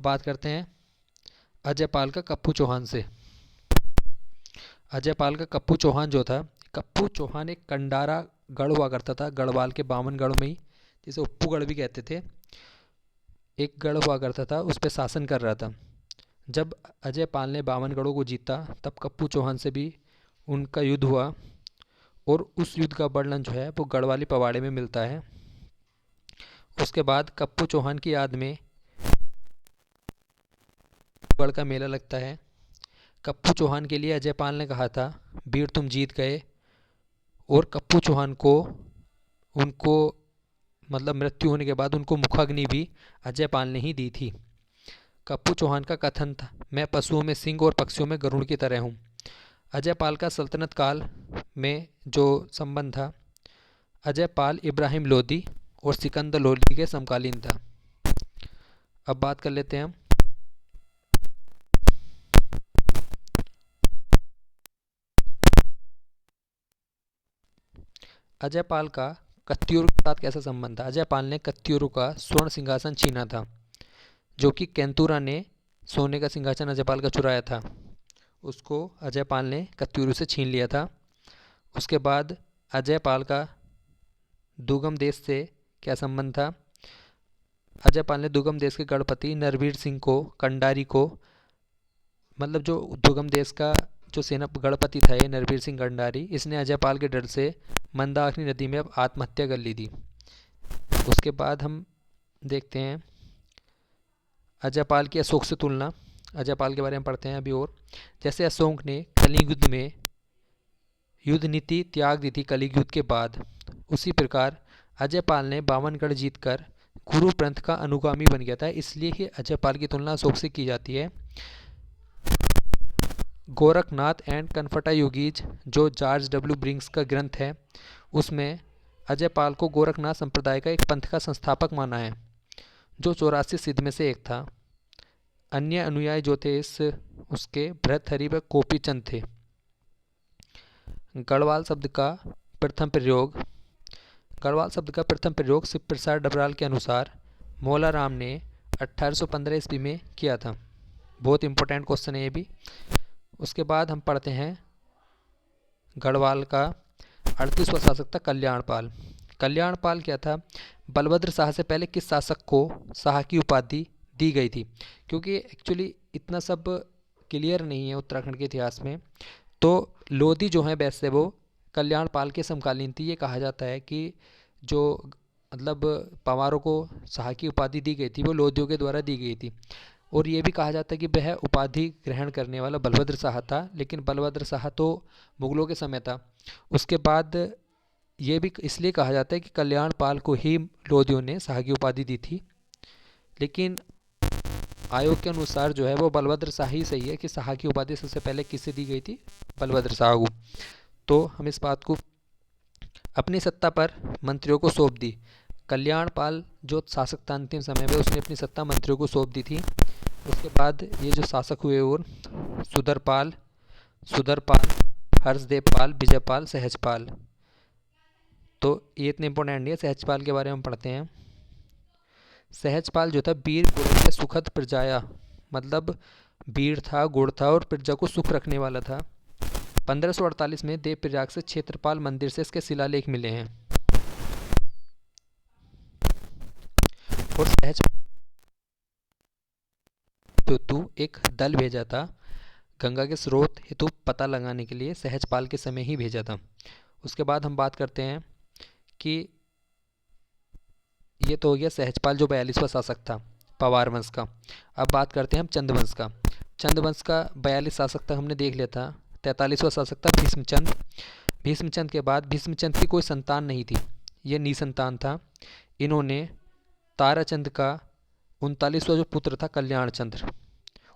बात करते हैं अजय पाल का कप्पू चौहान से। अजय पाल का कप्पू चौहान जो था, कप्पू चौहान एक कंडारा गढ़ हुआ करता था गढ़वाल के बामन गढ़ में ही, जिसे उप्पूगढ़ भी कहते थे। एक गढ़ हुआ करता था, उस पर शासन कर रहा था। जब अजय पाल ने बामन गढ़ों को जीता तब कप्पू चौहान से भी उनका युद्ध हुआ, और उस युद्ध का वर्णन जो है वो गढ़वाली पवाड़े में मिलता है। उसके बाद कप्पू चौहान की याद में गढ़ का मेला लगता है। कप्पू चौहान के लिए अजय पाल ने कहा था, वीर तुम जीत गए, और कप्पू चौहान को उनको मतलब मृत्यु होने के बाद उनको मुखाग्नि भी अजय पाल ने ही दी थी। कप्पू चौहान का कथन था, मैं पशुओं में सिंह और पक्षियों में गरुड़ की तरह हूँ। अजय पाल का सल्तनत काल में जो संबंध था, अजय पाल इब्राहिम लोदी और सिकंदर लोदी के समकालीन था। अब बात कर लेते हैं हम अजय पाल का कत्यूर के साथ कैसा संबंध था। अजय पाल ने कत्यूरों का स्वर्ण सिंहासन छीना था, जो कि केंतुरा ने सोने का सिंहासन अजय पाल का चुराया था, उसको अजय पाल ने कत्यूरों से छीन लिया था। उसके बाद अजय पाल का दुर्गम देश से क्या संबंध था। अजय पाल ने दुर्गम देश के गढ़पति नरवीर सिंह को, कंडारी को, मतलब जो दुर्गम देश का जो सेना गढ़पति था ये नरवीर सिंह कंडारी, इसने अजय पाल के डर से मंदाकिनी नदी में अब आत्महत्या कर ली थी। उसके बाद हम देखते हैं अजय पाल की अशोक से तुलना। अजय पाल के बारे में पढ़ते हैं अभी और। जैसे अशोक ने कलिंग युद्ध में युद्ध नीति त्याग दी थी कलिंग युद्ध के बाद, उसी प्रकार अजय पाल ने बावनगढ़ जीतकर गुरु पंथ का अनुगामी बन गया था। इसलिए ही अजय पाल की तुलना अशोक से की जाती है। गोरखनाथ एंड कनफटा योगीज जो जॉर्ज डब्ल्यू ब्रिंग्स का ग्रंथ है, उसमें अजय पाल को गोरखनाथ संप्रदाय का एक पंथ का संस्थापक माना है, जो 84 सिद्ध में से एक था। अन्य अनुयायी जो थे इस उसके भरतहरि व गोपी चंद थे। गढ़वाल शब्द का प्रथम प्रयोग। गढ़वाल शब्द का प्रथम प्रयोग शिव प्रसाद डबराल के अनुसार मौला राम ने 1815 ईस्वी में किया था। बहुत इंपॉर्टेंट क्वेश्चन है ये भी। उसके बाद हम पढ़ते हैं गढ़वाल का 38वां शासक था कल्याणपाल। कल्याणपाल क्या था, बलभद्र शाह से पहले किस शासक को शाह की उपाधि दी गई थी। क्योंकि एक्चुअली इतना सब क्लियर नहीं है उत्तराखंड के इतिहास में, तो लोधी जो है वैसे वो कल्याणपाल के समकालीन थी। ये कहा जाता है कि जो मतलब पवारों को शाह की उपाधि दी गई थी वो लोधियों के द्वारा दी गई थी। और ये भी कहा जाता है कि वह उपाधि ग्रहण करने वाला बलभद्र शाह था, लेकिन बलभद्र शाह तो मुगलों के समय था। उसके बाद ये भी इसलिए कहा जाता है कि कल्याणपाल को ही लोधियों ने शाह की उपाधि दी थी, लेकिन आयोग के अनुसार जो है वो बलभद्र शाह ही सही है कि शाह की उपाधि सबसे पहले किससे दी गई थी, बलभद्र शाह को। तो हम इस बात को अपनी सत्ता पर मंत्रियों को सौंप दी। कल्याणपाल जो शासक था अंतिम समय में, उसने अपनी सत्ता मंत्रियों को सौंप दी थी। उसके बाद ये जो शासक हुए और सुधरपाल, सुधरपाल, हर्षदेवपाल, विजयपाल, सहजपाल। तो ये इतने इंपॉर्टेंट नहीं है। सहजपाल के बारे में पढ़ते हैं। सहजपाल जो था वीर गुण सुखद प्रजाया, मतलब वीर था, गुण था और प्रजा को सुख रखने वाला था। 1548 में देव प्रयाग से क्षेत्रपाल मंदिर से इसके शिलालेख मिले हैं। और सहजपाल हेतु एक दल भेजा था, गंगा के स्रोत हेतु पता लगाने के लिए सहजपाल के समय ही भेजा था। उसके बाद हम बात करते हैं कि ये तो हो गया सहजपाल जो 42वां शासक था पवार वंश का। अब बात करते हैं हम चंद्रवंश का। चंद्रवंश का 42 शासक तक हमने देख लिया था। 43वां शासक था भीष्मचंद। भीष्मचंद के बाद भीष्मचंद की कोई संतान नहीं थी, ये निसंतान था। इन्होंने ताराचंद का 39वां जो पुत्र था कल्याण चंद्र,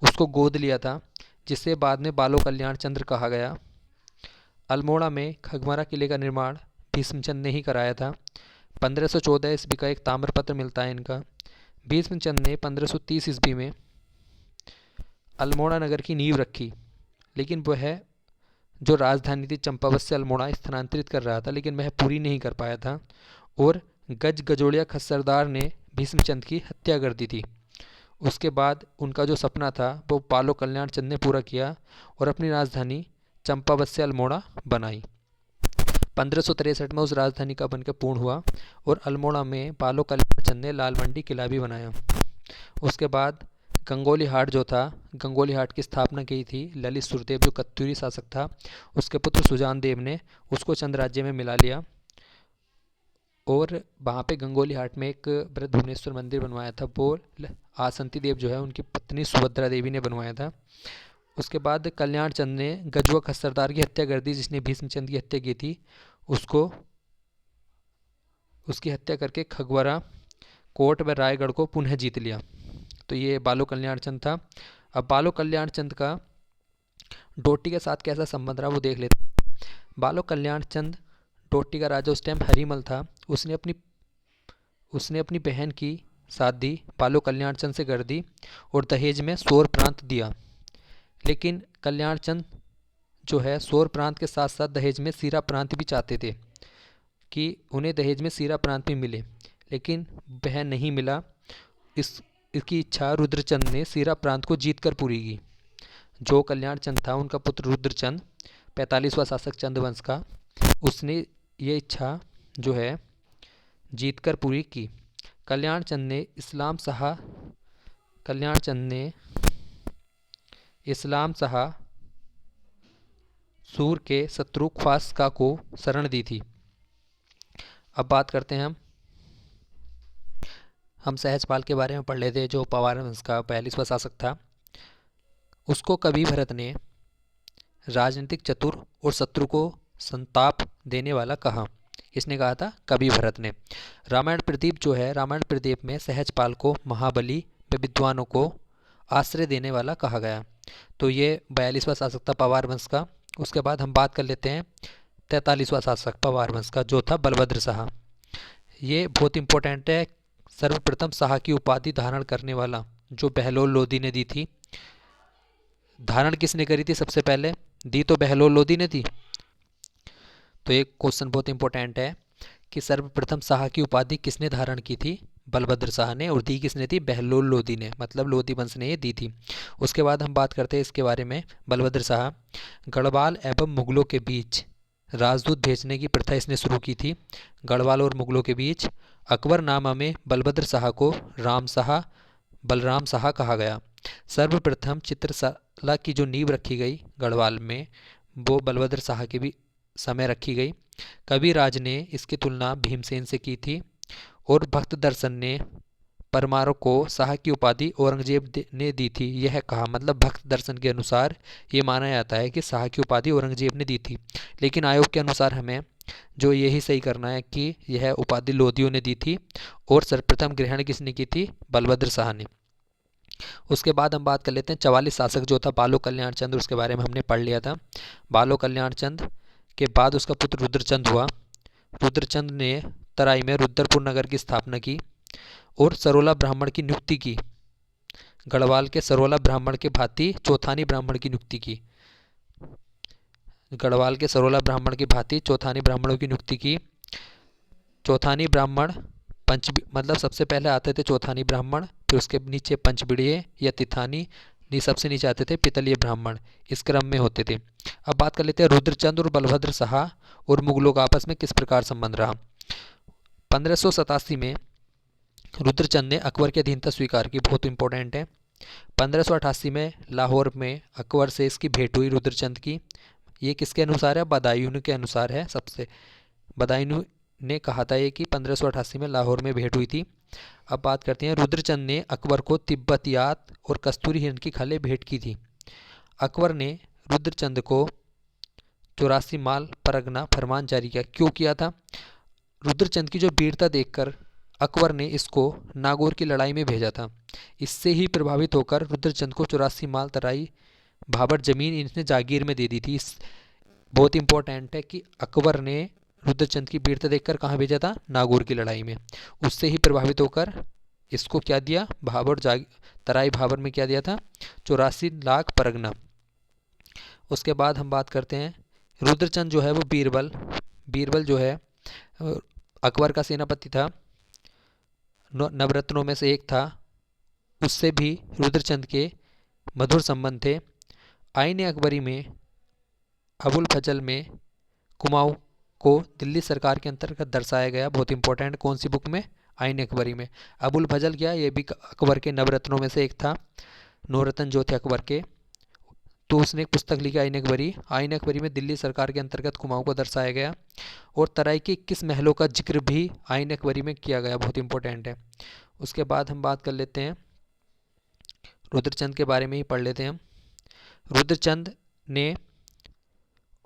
उसको गोद लिया था, जिसे बाद में बालो कल्याण चंद्र कहा गया। अल्मोड़ा में खगमारा किले का निर्माण भीष्मचंद ने ही कराया था। 1514 ईस्वी का एक ताम्रपत्र मिलता है इनका। भीष्मचंद ने 1530 ईस्वी में अल्मोड़ा नगर की नींव रखी, लेकिन वह जो राजधानी थी चंपावत से अल्मोड़ा स्थानांतरित कर रहा था, लेकिन वह पूरी नहीं कर पाया था और गज गजोड़िया खस्सरदार ने भीष्मचंद की हत्या कर दी थी। उसके बाद उनका जो सपना था वो पालो कल्याण चंद ने पूरा किया और अपनी राजधानी चंपावत से अल्मोड़ा बनाई। 1563 में उस राजधानी का बनकर पूर्ण हुआ और अल्मोड़ा में पालो कल्याण चंद ने लाल मंडी किला भी बनाया। उसके बाद गंगोली हाट जो था, गंगोली हाट की स्थापना की थी ललित सुरदेव जो कत्यूरी शासक था, उसके पुत्र सुजान देव ने उसको चंद राज्य में मिला लिया और वहाँ पे गंगोली हाट में एक बृहद भुवनेश्वर मंदिर बनवाया था, वो आसंती देव जो है उनकी पत्नी सुभद्रा देवी ने बनवाया था। उसके बाद कल्याण चंद ने गजवा सरदार की हत्या कर दी, जिसने भीष्मचंद की हत्या की थी, उसकी हत्या करके खगवरा, कोट व रायगढ़ को पुनः जीत लिया। तो ये बालो कल्याण चंद था। अब बालो कल्याण चंद का डोटी के साथ कैसा संबंध रहा वो देख लेते हैं। बालो कल्याण चंद डोटी का राजा उस टाइम हरिमल था। उसने अपनी बहन की शादी बालो कल्याण चंद से कर दी और दहेज में सोर प्रांत दिया। लेकिन कल्याण चंद जो है सोर प्रांत के साथ साथ दहेज में सीरा प्रांत भी चाहते थे कि उन्हें दहेज में सीरा प्रांत भी मिले, लेकिन वह नहीं मिला। इसकी इच्छा रुद्रचंद ने सीरा प्रांत को जीतकर पूरी की। जो कल्याण चंद था उनका पुत्र रुद्रचंद 45वां शासक चंद्रवंश का, उसने ये इच्छा जो है जीतकर पूरी की। कल्याण चंद ने इस्लाम शाह सूर के शत्रु ख्वास्का को शरण दी थी। अब बात करते हैं हम सहजपाल के बारे में पढ़ लेते हैं, जो पवार वंश का 42वां शासक था। उसको कवि भरत ने राजनीतिक चतुर और शत्रु को संताप देने वाला कहा। किसने कहा था? कवि भरत ने। रामायण प्रदीप जो है, रामायण प्रदीप में सहजपाल को महाबली व विद्वानों को आश्रय देने वाला कहा गया। तो ये 42वां शासक था पवार वंश का। उसके बाद हम बात कर लेते हैं 43वां शासक पवार वंश का, जो था बलभद्र शाह। ये बहुत इंपॉर्टेंट है। सर्वप्रथम शाह की उपाधि धारण करने वाला जो बहलोल लोदी ने दी थी। धारण किसने करी थी? सबसे पहले दी तो बहलोल लोदी ने थी। तो एक क्वेश्चन बहुत इंपॉर्टेंट है कि सर्वप्रथम शाह की उपाधि किसने धारण की थी? बलभद्र शाह ने। और दी किसने थी? बहलोल लोदी ने, मतलब लोदी वंश ने ये दी थी। उसके बाद हम बात करते हैं इसके बारे में। बलभद्र शाह गढ़वाल एवं मुगलों के बीच राजदूत भेजने की प्रथा इसने शुरू की थी। गढ़वाल और मुगलों के बीच अकबरनामा में बलभद्र शाह को राम शाह, बलराम शाह कहा गया। सर्वप्रथम चित्रशाला की जो नींव रखी गई गढ़वाल में, वो बलभद्र शाह के भी समय रखी गई। कविराज ने इसकी तुलना भीमसेन से की थी और भक्त दर्शन ने परमार को शाह की उपाधि औरंगजेब ने दी थी। यह कहा, मतलब भक्त दर्शन के अनुसार ये माना जाता है कि शाह की उपाधि औरंगजेब ने दी थी, लेकिन आयोग के अनुसार हमें जो यही सही करना है कि यह उपाधि लोदियों ने दी थी और सर्वप्रथम ग्रहण किसने की थी? बलभद्र शाह ने। उसके बाद हम बात कर लेते हैं 44 शासक जो था बालो कल्याण चंद, उसके बारे में हमने पढ़ लिया था। बालो कल्याण चंद के बाद उसका पुत्र रुद्रचंद हुआ। रुद्रचंद ने तराई में रुद्रपुर नगर की स्थापना की और सरोला ब्राह्मण की नियुक्ति की। गढ़वाल के सरोला ब्राह्मण के भांति चौथानी ब्राह्मण की नियुक्ति की। गढ़वाल के सरोला ब्राह्मण की भांति चौथानी ब्राह्मणों की नियुक्ति की। चौथानी ब्राह्मण मतलब सबसे पहले आते थे चौथानी ब्राह्मण, फिर उसके नीचे पंचबिड़िये या तिथानी, सबसे नीचे आते थे पितलीय ब्राह्मण, इस क्रम में होते थे। अब बात कर लेते हैं रुद्रचंद और बलभद्र शाह और मुगलों का आपस में किस प्रकार संबंध रहा। 1587 में रुद्रचंद ने अकबर की अधीनता स्वीकार की, बहुत इंपॉर्टेंट है। 1588 में लाहौर में अकबर से इसकी भेंट हुई रुद्रचंद की। ये किसके अनुसार है? बदायूं के अनुसार है। सबसे बदायूं ने कहा था ये कि 1588 में लाहौर में भेंट हुई थी। अब बात करते हैं रुद्रचंद ने अकबर को तिब्बतियात और कस्तूरी हिरण की खालें भेंट की थी। अकबर ने रुद्रचंद को 84 माल परगना फरमान जारी किया। क्यों किया था? रुद्रचंद की जो वीरता देखकर अकबर ने इसको नागौर की लड़ाई में भेजा था। इससे ही प्रभावित होकर रुद्रचंद को 84 माल तराई भाबर जमीन इसने जागीर में दे दी थी। बहुत इंपॉर्टेंट है कि अकबर ने रुद्रचंद की वीरता देखकर कहाँ भेजा था? नागौर की लड़ाई में। उससे ही प्रभावित होकर इसको क्या दिया? तराई भाबर में क्या दिया था? 84 लाख परगना। उसके बाद हम बात करते हैं रुद्रचंद जो है वो बीरबल जो है अकबर का सेनापति था, नवरत्नों में से एक था। उससे भी रुद्रचंद के मधुर संबंध थे। आईन अकबरी में अबुल फजल में कुमाऊं को दिल्ली सरकार के अंतर्गत दर्शाया गया। बहुत इंपॉर्टेंट, कौन सी बुक में? आईन अकबरी में। अबुल फजल क्या, ये भी अकबर के नवरत्नों में से एक था, नौरत्न जो थे अकबर के। तो उसने एक पुस्तक लिखी आईन अकबरी। आईन अकबरी में दिल्ली सरकार के अंतर्गत कुमाऊं को दर्शाया गया और तराई के 21 महलों का जिक्र भी आईन अकबरी में किया गया। बहुत इंपॉर्टेंट है। उसके बाद हम बात कर लेते हैं रुद्रचंद के बारे में ही पढ़ लेते हैं हम। रुद्रचंद ने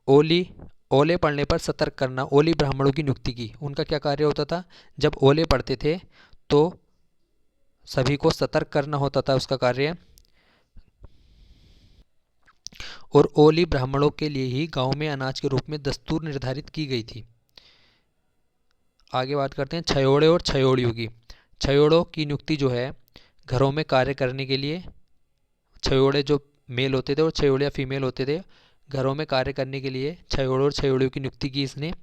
ओले पढ़ने पर सतर्क करना, ओली ब्राह्मणों की नियुक्ति की। उनका क्या कार्य होता था? जब ओले पढ़ते थे तो सभी को सतर्क करना होता था उसका कार्य। और ओली ब्राह्मणों के लिए ही गांव में अनाज के रूप में दस्तूर निर्धारित की गई थी। आगे बात करते हैं छयोड़े और छयोड़ियों की। छयोड़ों की नियुक्ति जो है घरों में कार्य करने के लिए, छयोड़े जो मेल होते थे और छयोड़िया फीमेल होते थे, घरों में कार्य करने के लिए छयोड़ों और छयोड़ियों की नियुक्ति की इसने।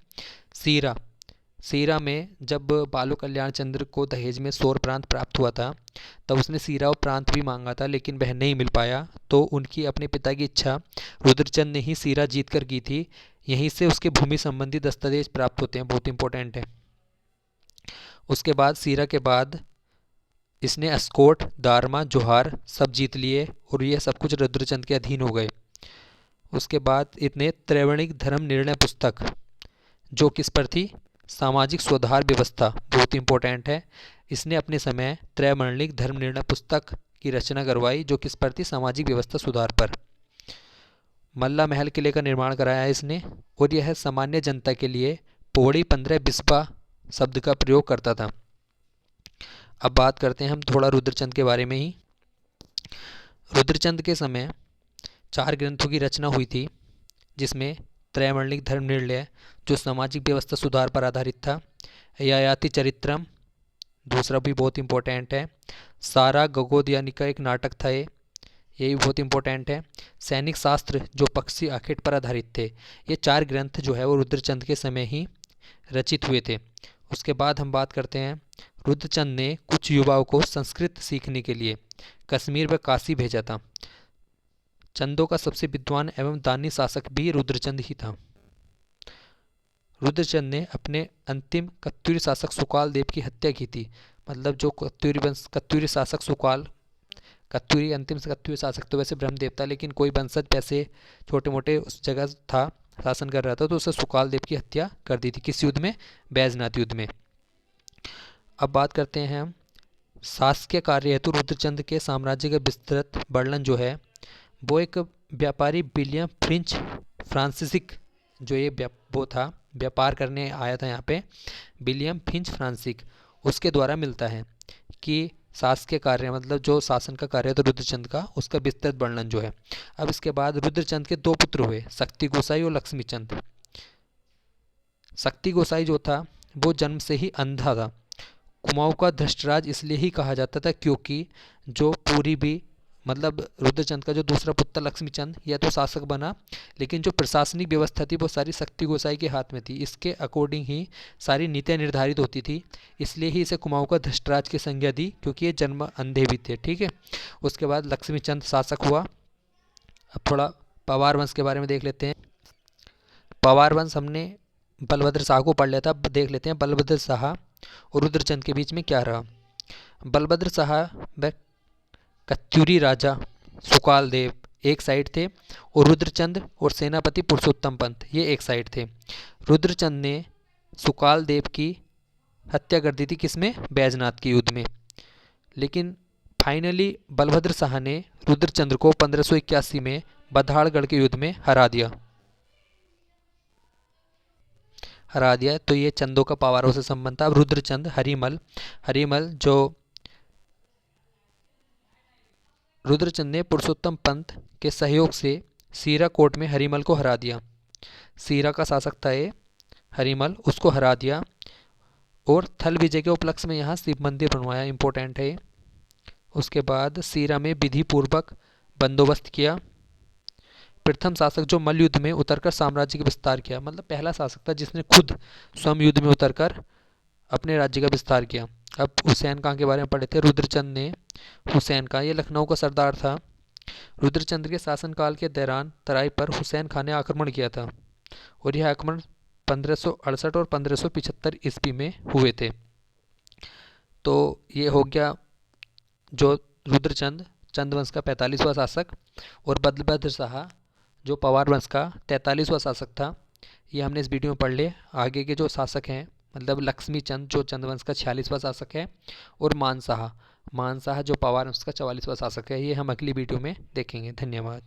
सीरा में जब बालू कल्याण चंद्र को दहेज में सौर प्रांत प्राप्त हुआ था तब उसने सीरा और प्रांत भी मांगा था, लेकिन वह नहीं मिल पाया। तो उनकी अपने पिता की इच्छा रुद्रचंद ने ही सीरा जीत कर की थी। यहीं से उसके भूमि संबंधी दस्तावेज प्राप्त होते हैं। बहुत इंपॉर्टेंट है। उसके बाद सीरा के बाद इसने अस्कोट, दारमा, जोहार सब जीत लिए और ये सब कुछ रुद्रचंद के अधीन हो गए। उसके बाद इतने त्रैवर्णिक धर्म निर्णय पुस्तक जो किस पर थी? सामाजिक सुधार व्यवस्था। बहुत इंपॉर्टेंट है। इसने अपने समय त्रैवर्णिक धर्म निर्णय पुस्तक की रचना करवाई जो किस पर थी? सामाजिक व्यवस्था सुधार पर। मल्ला महल किले का निर्माण कराया है इसने और यह सामान्य जनता के लिए पौड़ी 15 बिस्बा शब्द का प्रयोग करता था। अब बात करते हैं हम थोड़ा रुद्रचंद के बारे में ही। रुद्रचंद के समय 4 ग्रंथों की रचना हुई थी जिसमें त्रैवर्णिक धर्म निर्णय जो सामाजिक व्यवस्था सुधार पर आधारित था, ययाति चरित्रम दूसरा भी बहुत इंपॉर्टेंट है, सारा गगोदयानी का एक नाटक था ये भी बहुत इंपॉर्टेंट है, सैनिक शास्त्र जो पक्षी आखेट पर आधारित थे। ये 4 ग्रंथ जो है वो रुद्रचंद के समय ही रचित हुए थे। उसके बाद हम बात करते हैं रुद्रचंद ने कुछ युवाओं को संस्कृत सीखने के लिए कश्मीर व काशी भेजा था। चंदों का सबसे विद्वान एवं दानी शासक भी रुद्रचंद ही था। रुद्रचंद ने अपने अंतिम कत्यूरी शासक सुकाल देव की हत्या की थी। मतलब जो कत्यूरी शासक सुकाल, कत्यूरी अंतिम कत्यूरी शासक तो वैसे ब्रह्मदेव था, लेकिन कोई वंशज वैसे छोटे मोटे उस जगह था, शासन कर रहा था, तो उसे सुकाल देव की हत्या कर दी थी। किस युद्ध में? बैजनाथ युद्ध में। अब बात करते हैं हम शासकीय कार्य हेतु रुद्रचंद के साम्राज्य का विस्तृत वर्णन जो है वो एक व्यापारी विलियम फ्रिंच फ्रांसिसिक जो ये वो था, व्यापार करने आया था यहाँ पे, विलियम फिंच फ्रांसिक, उसके द्वारा मिलता है कि शासकीय कार्य मतलब जो शासन का कार्य था रुद्रचंद का, उसका विस्तृत वर्णन जो है। अब इसके बाद रुद्रचंद के 2 पुत्र हुए, शक्ति गोसाई और लक्ष्मीचंद। शक्ति गोसाई जो था वो जन्म से ही अंधा था। कुमाऊं का धृष्टराज इसलिए ही कहा जाता था क्योंकि जो पूरी भी मतलब रुद्रचंद का जो दूसरा पुत्र लक्ष्मीचंद यह तो शासक बना, लेकिन जो प्रशासनिक व्यवस्था थी वो सारी शक्ति गोसाई के हाथ में थी। इसके अकॉर्डिंग ही सारी नीतियाँ निर्धारित होती थी, इसलिए ही इसे कुमाऊं का धृष्टराज की संज्ञा दी क्योंकि ये जन्म अंधे भी थे। ठीक है। उसके बाद लक्ष्मीचंद शासक हुआ। अब थोड़ा पवार वंश के बारे में देख लेते हैं। पवार वंश हमने बलभद्र शाह को पढ़ लिया था। देख लेते हैं बलभद्र शाह और रुद्रचंद के बीच में क्या रहा। बलभद्र शाह व कत्यूरी राजा सुकाल देव एक साइड थे और रुद्रचंद और सेनापति पुरुषोत्तम पंत ये एक साइड थे। रुद्रचंद ने सुकाल देव की हत्या कर दी थी किसमें? बैजनाथ के युद्ध में। लेकिन फाइनली बलभद्र शाह ने रुद्रचंद्र को 1581 में बधाड़गढ़ के युद्ध में हरा दिया। तो ये चंदों का पावारों से संबंध था। अब रुद्रचंद हरिमल जो रुद्रचंद ने पुरुषोत्तम पंत के सहयोग से सीरा कोट में हरिमल को हरा दिया। सीरा का शासक था ये हरिमल, उसको हरा दिया और थल विजय के उपलक्ष्य में यहाँ शिव मंदिर बनवाया। इंपॉर्टेंट है। उसके बाद सीरा में विधि पूर्वक बंदोबस्त किया। प्रथम शासक जो मल्ल युद्ध में उतरकर साम्राज्य का विस्तार किया, मतलब पहला शासक था जिसने खुद स्वयं युद्ध में उतरकर अपने राज्य का विस्तार किया। अब हुसैन खां के बारे में पढ़े थे। रुद्रचंद ने हुसैन खां, ये लखनऊ का सरदार था। रुद्रचंद के शासनकाल के दौरान तराई पर हुसैन खां ने आक्रमण किया था और यह आक्रमण 1568 और 1575 ईस्वी में हुए थे। तो ये हो गया जो रुद्रचंद चंद वंश का 45वां शासक, और बदभद्र शाह जो पवार वंश का 43वां शासक था। ये हमने इस वीडियो में पढ़ लिए। आगे के जो शासक हैं मतलब लक्ष्मी चंद जो चंद वंश का 46वां शासक है, और मानशाह जो पवार वंश का 44वां शासक है, ये हम अगली वीडियो में देखेंगे। धन्यवाद।